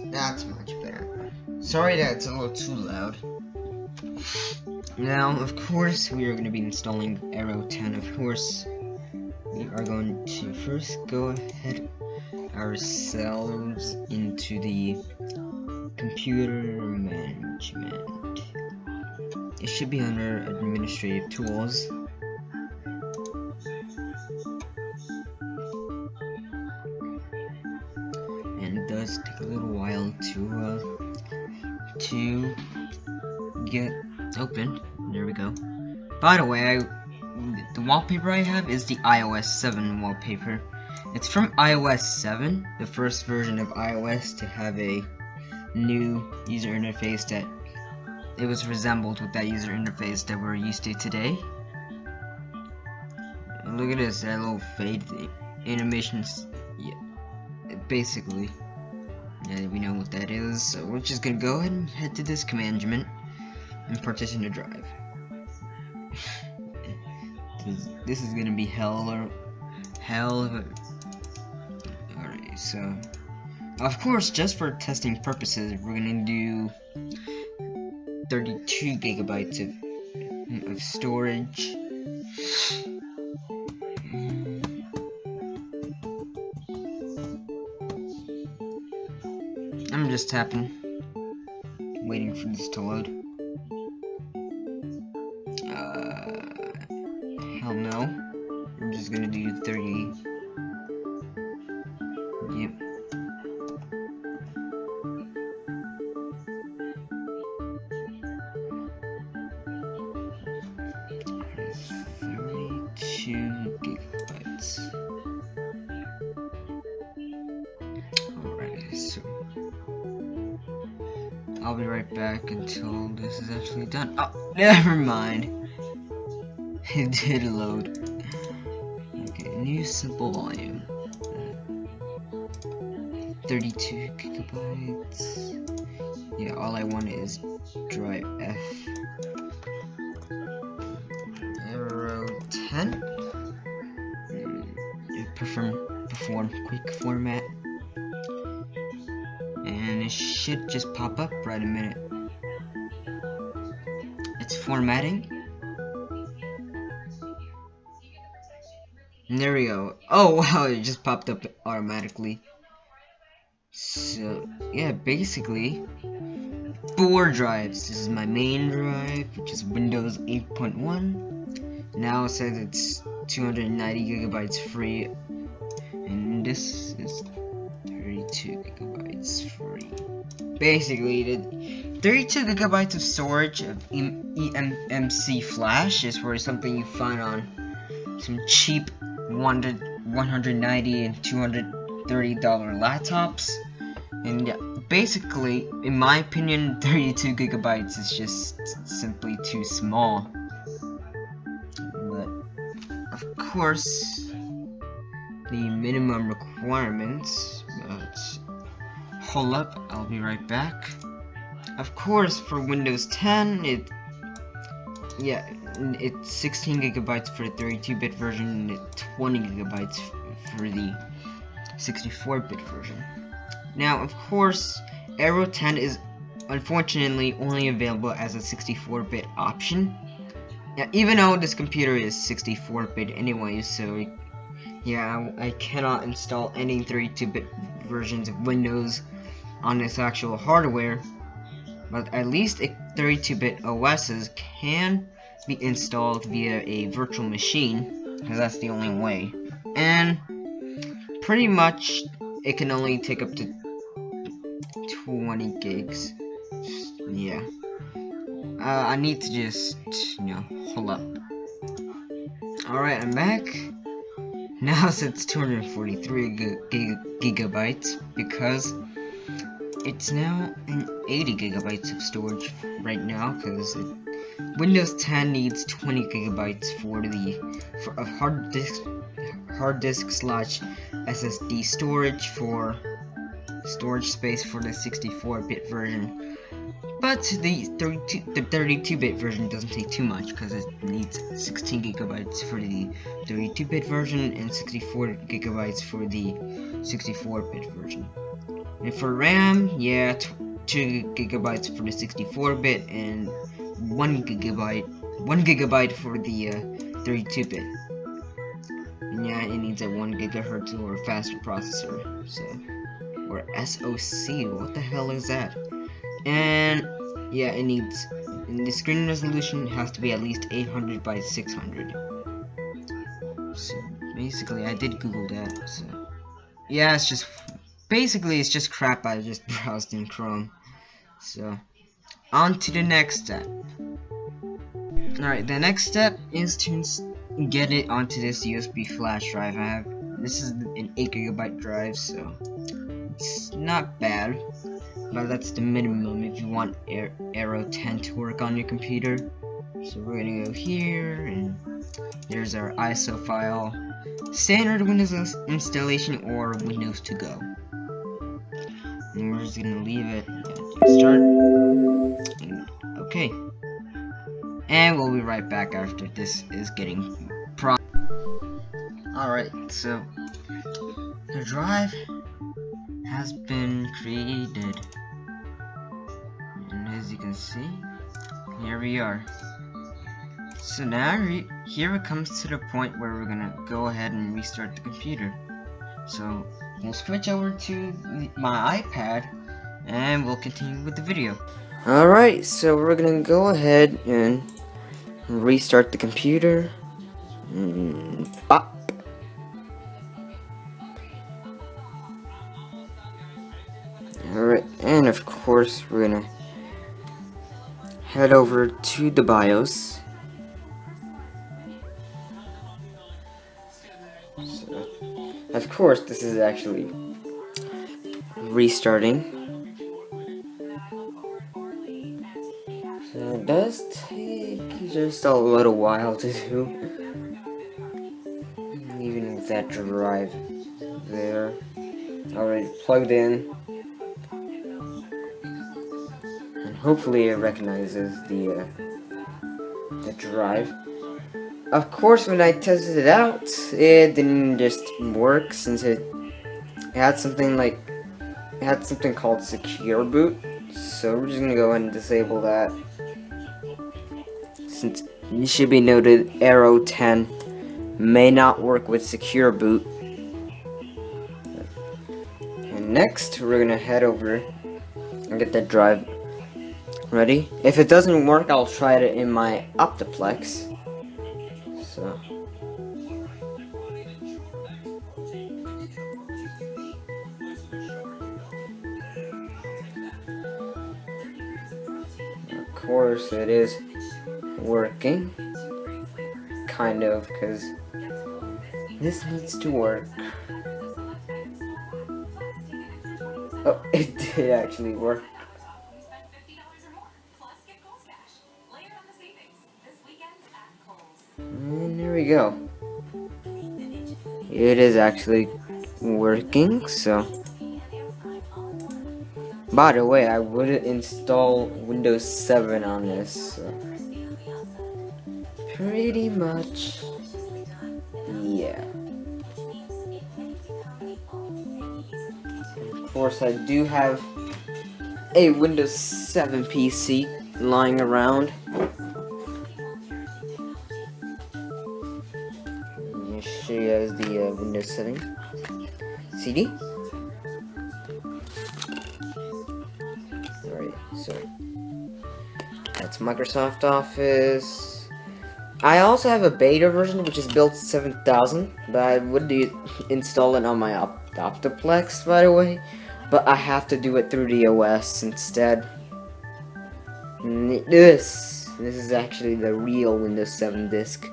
That's much better. Sorry that it's a little too loud. Now, of course, we are going to be installing Aero10. Of course, we are going to first go ahead ourselves into the computer management. It should be under administrative tools. And it does take a little while to get open. There we go. By the way, the wallpaper I have is the iOS 7 wallpaper. It's from iOS 7, the first version of iOS to have a new user interface that it was resembled with that user interface that we're used to today. And look at this, that little fade animations. Yeah, basically, yeah, we know what that is. So we're just gonna go ahead and head to this commandment and partition the drive. This is gonna be hell. Alright, so of course, just for testing purposes, we're gonna do 32 gigabytes of storage. I'm just tapping, waiting for this to load. Hell no. We're just gonna do 30. Yep. Alright, so I'll be right back until this is actually done. Oh, never mind. It did load. Okay, new simple volume. 32 gigabytes. Yeah, all I want is drive F. Aero10. Perform quick format. And it should just pop up right a minute. It's formatting. And there we go. Oh wow, it just popped up automatically. So yeah, basically 4 drives. This is my main drive, which is Windows 8.1. Now it says it's 290 gigabytes free, and this is 32 gigabytes free. Basically, the 32 gigabytes of storage of eMMC flash is for something you find on some cheap 190 and $230 laptops. And yeah, basically, in my opinion, 32 gigabytes is just simply too small. But of course, the minimum requirements. Hold up, I'll be right back. Of course, for Windows 10, it's 16 gigabytes for the 32-bit version and 20 gigabytes for the 64-bit version. Now, of course, Aero10 is unfortunately only available as a 64-bit option. Now, even though this computer is 64-bit anyway, so yeah, I cannot install any 32-bit versions of Windows on this actual hardware. But at least 32-bit OSs can be installed via a virtual machine, because that's the only way. And pretty much it can only take up to 20 gigs. Yeah. I need to just, hold up. Alright, I'm back. Now it's 243 gigabytes because it's now in 80 gigabytes of storage right now, because Windows 10 needs 20 gigabytes for hard disk slash SSD storage for storage space for the 64-bit version. But the 32-bit version doesn't take too much because it needs 16 gigabytes for the 32-bit version and 64 gigabytes for the 64-bit version. And for RAM, yeah, 2 gigabytes for the 64-bit and 1 gigabyte for the 32-bit. And yeah, it needs a 1 gigahertz or faster processor, so, or SoC, what the hell is that? And yeah, it needs, and the screen resolution has to be at least 800 by 600. So basically, I did Google that. So yeah, it's just basically it's just crap I just browsed in Chrome. So on to the next step. Alright, the next step is to get it onto this USB flash drive I have. This is an 8 gigabyte drive, so it's not bad. But that's the minimum if you want Aero10 to work on your computer. So we're gonna go here, and there's our ISO file, standard Windows installation or Windows to go. And we're just gonna leave it at start. And, okay. And we'll be right back after this is getting Alright, so the drive has been created. And as you can see, here we are. So now here it comes to the point where we're gonna go ahead and restart the computer. So we'll switch over to my iPad and we'll continue with the video. Alright, so we're gonna go ahead and restart the computer. Bop. Alright, and of course we're gonna head over to the BIOS. So, of course this is actually restarting. So it does take just a little while to do. Even with that drive there already plugged in. Hopefully it recognizes the drive. Of course, when I tested it out, it didn't just work since it had something called secure boot. So we're just gonna go ahead and disable that. Since it should be noted, Aero10 may not work with secure boot. And next, we're gonna head over and get that drive ready. If it doesn't work, I'll try it in my Optiplex. So of course it is working, kind of, because this needs to work. Oh, it did actually work. And there we go. It is actually working, so. By the way, I would install Windows 7 on this, so. Pretty much, yeah. Of course, I do have a Windows 7 PC lying around. Show you guys the Windows 7 CD. Alright, so that's Microsoft Office. I also have a beta version which is built 7000, but I would install it on my Optiplex, by the way, but I have to do it through the OS instead. This is actually the real Windows 7 disk.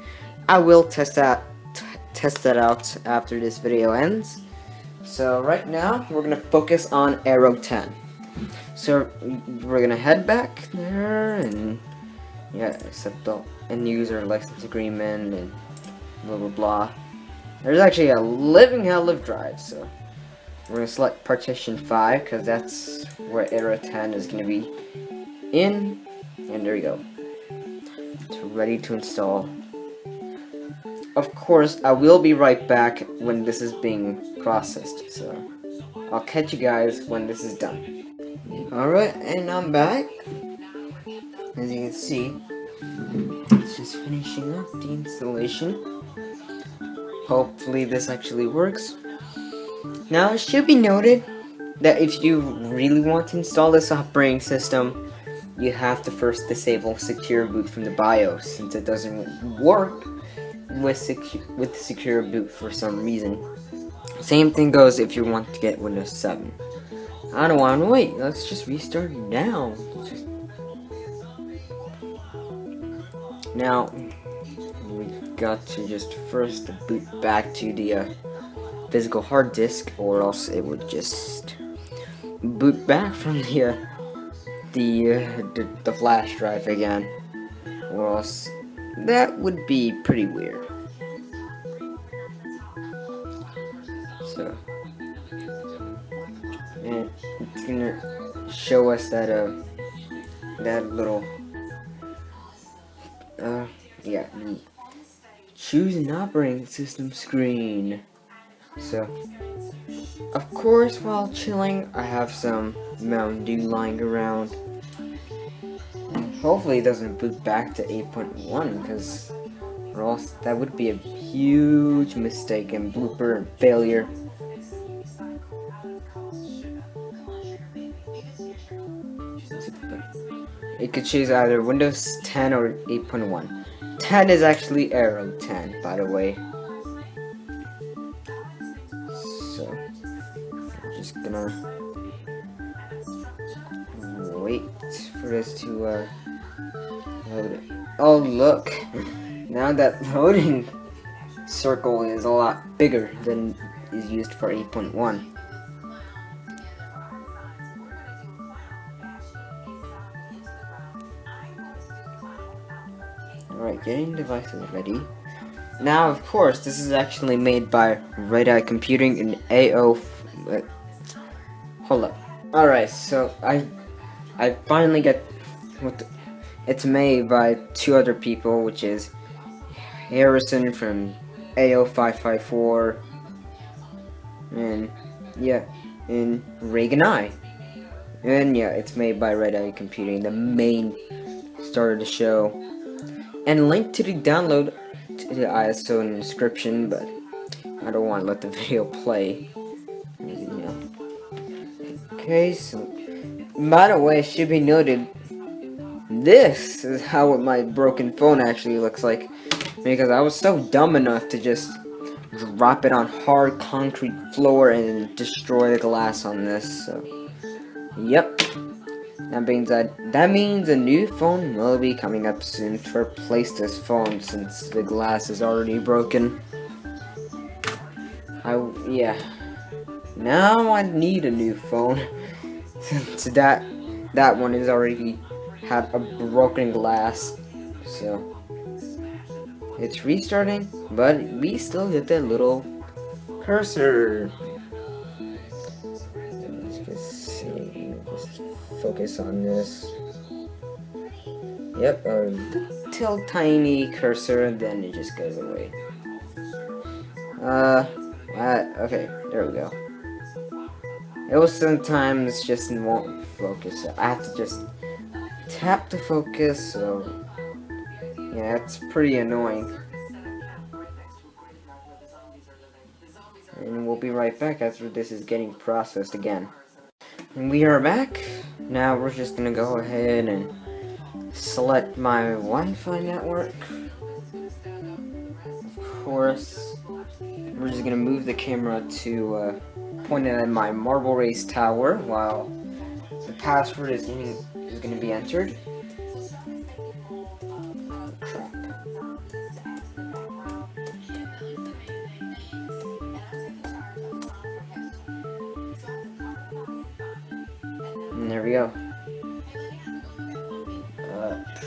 I will test that out after this video ends. So right now we're gonna focus on Aero10. So we're gonna head back there and yeah, accept the end user license agreement and blah blah blah. There's actually a living hell of drive, so we're gonna select partition 5 because that's where Aero10 is gonna be in, and there you go. It's ready to install. Of course, I will be right back when this is being processed, so I'll catch you guys when this is done. Alright, and I'm back. As you can see, it's just finishing up the installation. Hopefully this actually works. Now, it should be noted that if you really want to install this operating system, you have to first disable secure boot from the BIOS, since it doesn't work with secure boot for some reason. Same thing goes if you want to get Windows 7. I don't want to wait, let's just restart now. Now, we've got to just first boot back to the physical hard disk, or else it would just boot back from the flash drive again, or else that would be pretty weird. So, and it's gonna show us that that little yeah, choose an operating system screen. So, of course, while chilling, I have some Mountain Dew lying around. Hopefully it doesn't boot back to 8.1, because or else that would be a huge mistake and blooper and failure. It could choose either Windows 10 or 8.1. 10 is actually Aero10, by the way. So, I'm just gonna wait for this to load it. Oh look! Now that loading circle is a lot bigger than is used for 8.1. Alright, getting devices ready. Now, of course, this is actually made by Red Eye Computing and hold up. Alright, so I finally get it's made by two other people, which is Harrison from AO554 and yeah, and Reagan I. And yeah, it's made by Red Eye Computing, the main star of the show. And link to the download to the ISO in the description, but I don't want to let the video play. You know. Okay, so by the way, it should be noted, this is how my broken phone actually looks like, because I was so dumb enough to just drop it on hard concrete floor and destroy the glass on this. So, yep. That means a new phone will be coming up soon to replace this phone, since the glass is already broken. Yeah. Now I need a new phone, since that one is already had a broken glass. So it's restarting, but we still get that little cursor. Focus on this. Yep, a little tiny cursor, then it just goes away. Okay, there we go. It will sometimes just won't focus. I have to just tap to focus, so yeah, it's pretty annoying. And we'll be right back after this is getting processed again. And we are back. Now we're just gonna go ahead and select my Wi-Fi network. Of course, we're just gonna move the camera to pointed at my Marble Race tower while the password is gonna be entered. Crap. And there we go.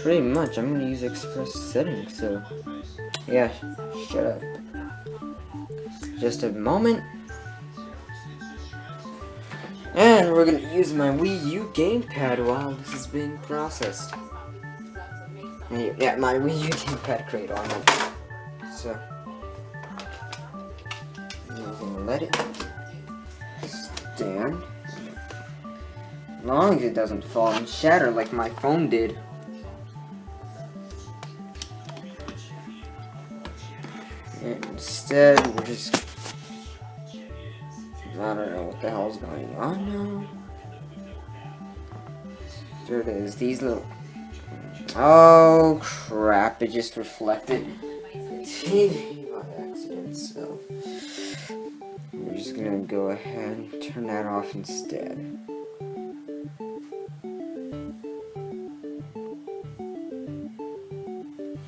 Pretty much, I'm gonna use Express settings, so yeah, shut up. Just a moment. And we're gonna use my Wii U gamepad while this is being processed. Yeah, my Wii U gamepad crate on it. So, I'm gonna let it stand. As long as it doesn't fall and shatter like my phone did. And instead, we're just... I don't know what the hell's going on now. There it is. These little... Oh, crap. It just reflected the TV by accident, so... We're just gonna go ahead and turn that off instead.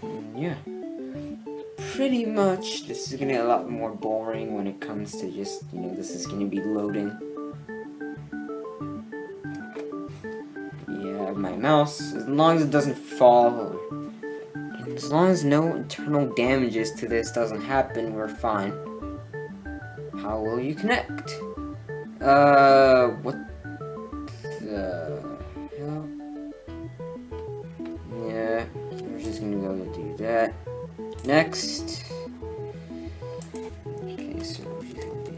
And yeah. Pretty much, this is gonna get a lot more boring when it comes to just, you know, this is gonna be loading. Yeah, my mouse, as long as it doesn't fall, and as long as no internal damages to this doesn't happen, we're fine. How will you connect? What the hell? Yeah, we're just gonna go and do that. Next. Okay, so we're just gonna do...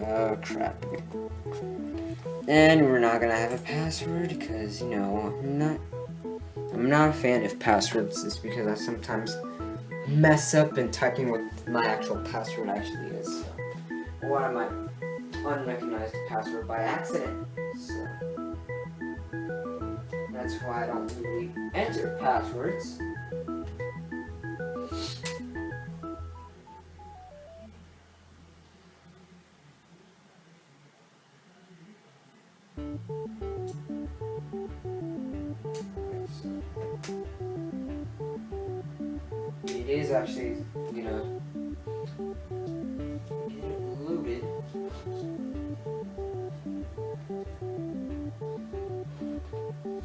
Oh, crap. And we're not gonna have a password, because, you know, I'm not a fan of passwords, just because I sometimes mess up in typing what my actual password actually is. So, or I might unrecognize the password by accident. So that's why I don't really enter passwords. It is actually, you know, get it loaded.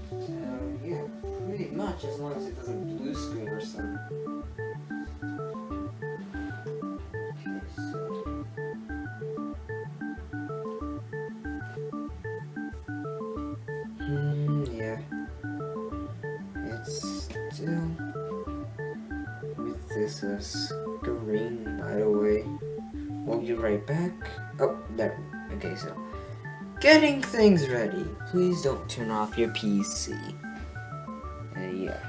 So yeah, pretty much, as long as it doesn't blue screen or something. Okay, so yeah, it's still with this screen, by the way. We'll be right back. Oh, there. Okay, so getting things ready. Please don't turn off your PC. Yeah.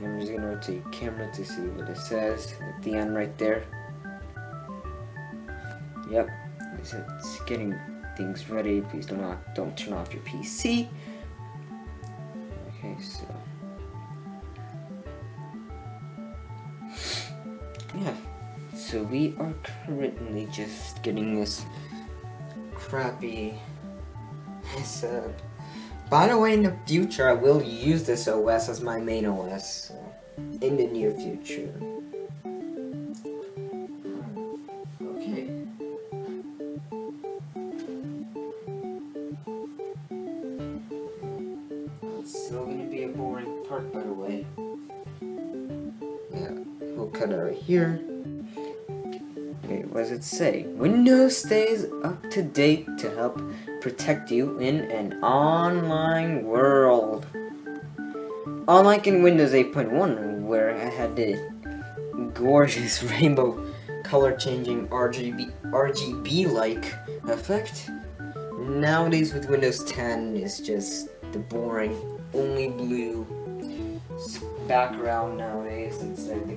I'm just gonna rotate camera to see what it says at the end right there. Yep. It said it's getting things ready. Please don't turn off your PC. Okay, so yeah. So we are currently just getting this crappy setup. By the way, in the future, I will use this OS as my main OS, so in the near future. Okay. It's still gonna be a boring part, by the way. Yeah, we'll cut it right here. Wait, what does it say? Windows stays up to date to help protect you in an online world. Unlike in Windows 8.1, where I had the gorgeous rainbow color changing RGB-like effect, nowadays with Windows 10 it's just the boring, only blue background nowadays instead of the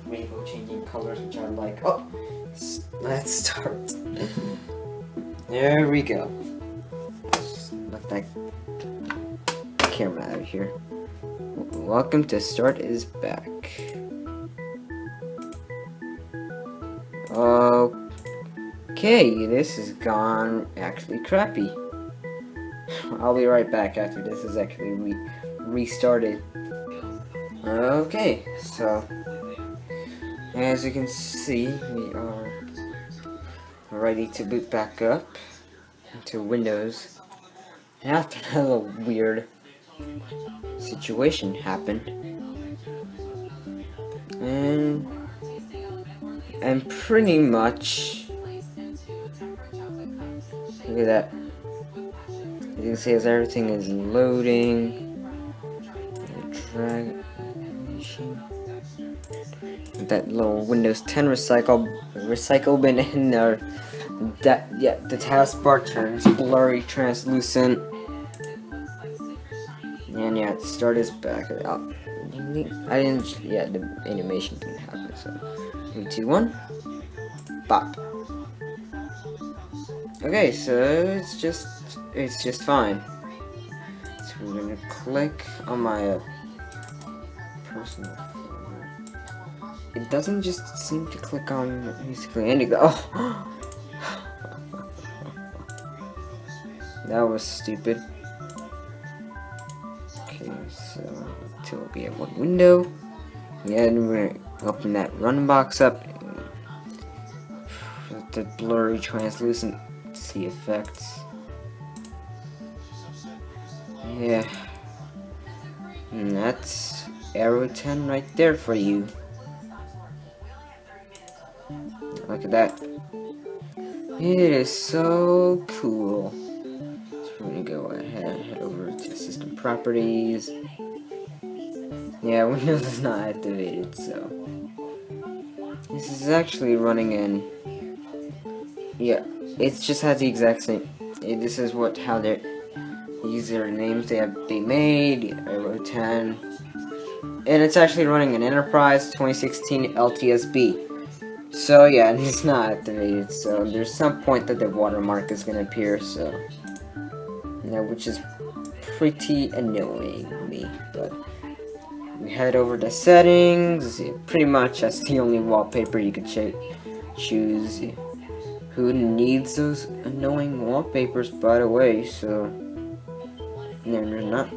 rainbow changing colors, which I like. Oh, let's start. There we go. Just let that camera out of here. Welcome to Start is Back. Okay, this has gone actually crappy. I'll be right back after this is actually restarted. Okay, so as you can see, we are ready to boot back up into Windows after a little weird situation happened. And And pretty much, look at that. You can see as everything is loading. Drag that little Windows 10 recycle bin in there. The taskbar turns blurry, translucent, and yeah, the start is back. The animation didn't happen. So 3, 2, 1, bop. Okay, so it's just fine. So we're gonna click on my personal folder. It doesn't just seem to click on basically anything. Oh, that was stupid. Okay, so until we have one window, yeah, and we're gonna open that run box up. The blurry, translucent effects. Yeah, and that's Aero10 right there for you. Look at that. It is so cool. So we're gonna go ahead, head over to System Properties. Yeah, Windows is not activated, so this is actually running in. Yeah, it just has the exact same. This is how their usernames they made, Aero10, and it's actually running an Enterprise 2016 LTSB. So yeah, and it's not activated. So there's some point that the watermark is gonna appear. So yeah, which is pretty annoying me. But we head over to settings. Pretty much that's the only wallpaper you could choose. Who needs those annoying wallpapers, by the way? So there's not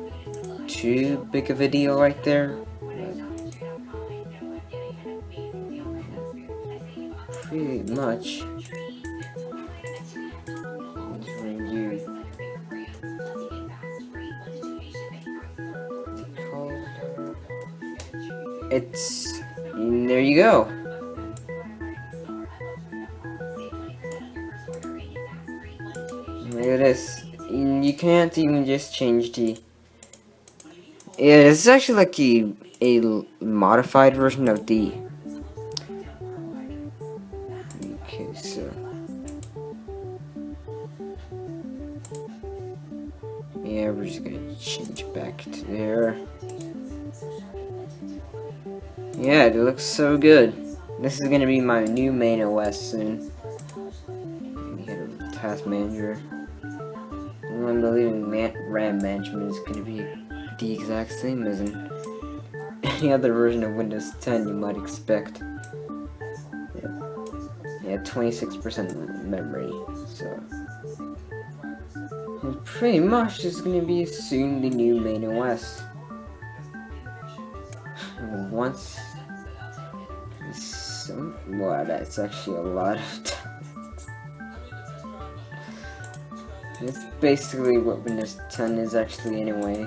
too big of a deal right there. Pretty much. There you go. Look at this. You can't even just change the. Yeah, it's actually like a modified version of the. Okay, so. Yeah, we're just gonna change back to there. Yeah, it looks so good. This is gonna be my new main OS soon. Hit a task manager. I'm believing RAM management is gonna be the exact same as in any other version of Windows 10 you might expect. Yeah, 26% memory. So and pretty much this is gonna be soon the new main OS. Once. Wow, that's actually a lot of time. It's basically what Windows 10 is actually anyway.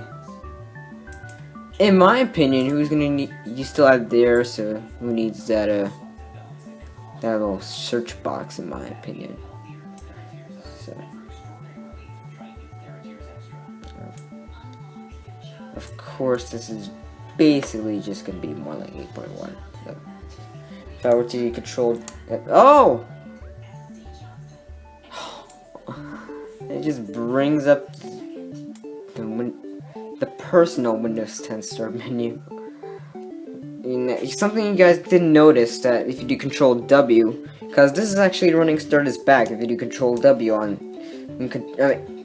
In my opinion, who's gonna need? You still have there, so who needs that that little search box? In my opinion. So, of course, this is basically just gonna be more like 8.1. So. If I were to control, oh, it just brings up the personal Windows 10 start menu. And something you guys didn't notice that if you do Control W, because this is actually running Start as back. If you do Control W on,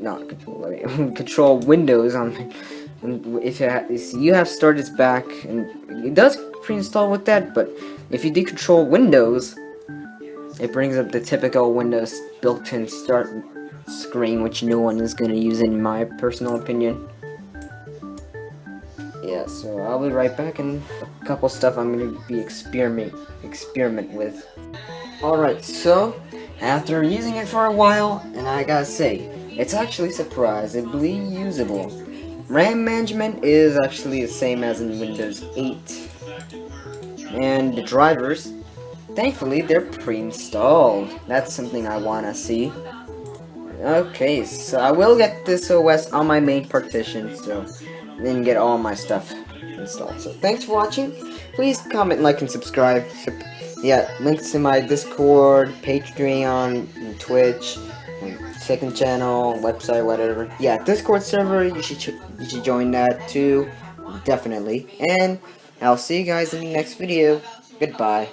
not Control W, Control Windows on, if you have Start as back, and it does pre-install with that, but if you do Control Windows, it brings up the typical Windows built-in start screen, which no one is going to use in my personal opinion. Yeah, so I'll be right back, and a couple stuff I'm going to be experiment with. Alright, so after using it for a while, and I gotta say, it's actually surprisingly usable. RAM management is actually the same as in Windows 8. And the drivers, Thankfully, they're pre-installed. That's something I wanna see. Okay, so I will get this OS on my main partition, so then get all my stuff installed. So thanks for watching. Please comment, like, and subscribe. Yeah, links to my Discord, Patreon, and Twitch, and second channel, website, whatever. Yeah, Discord server. You should join that too, definitely. And I'll see you guys in the next video. Goodbye.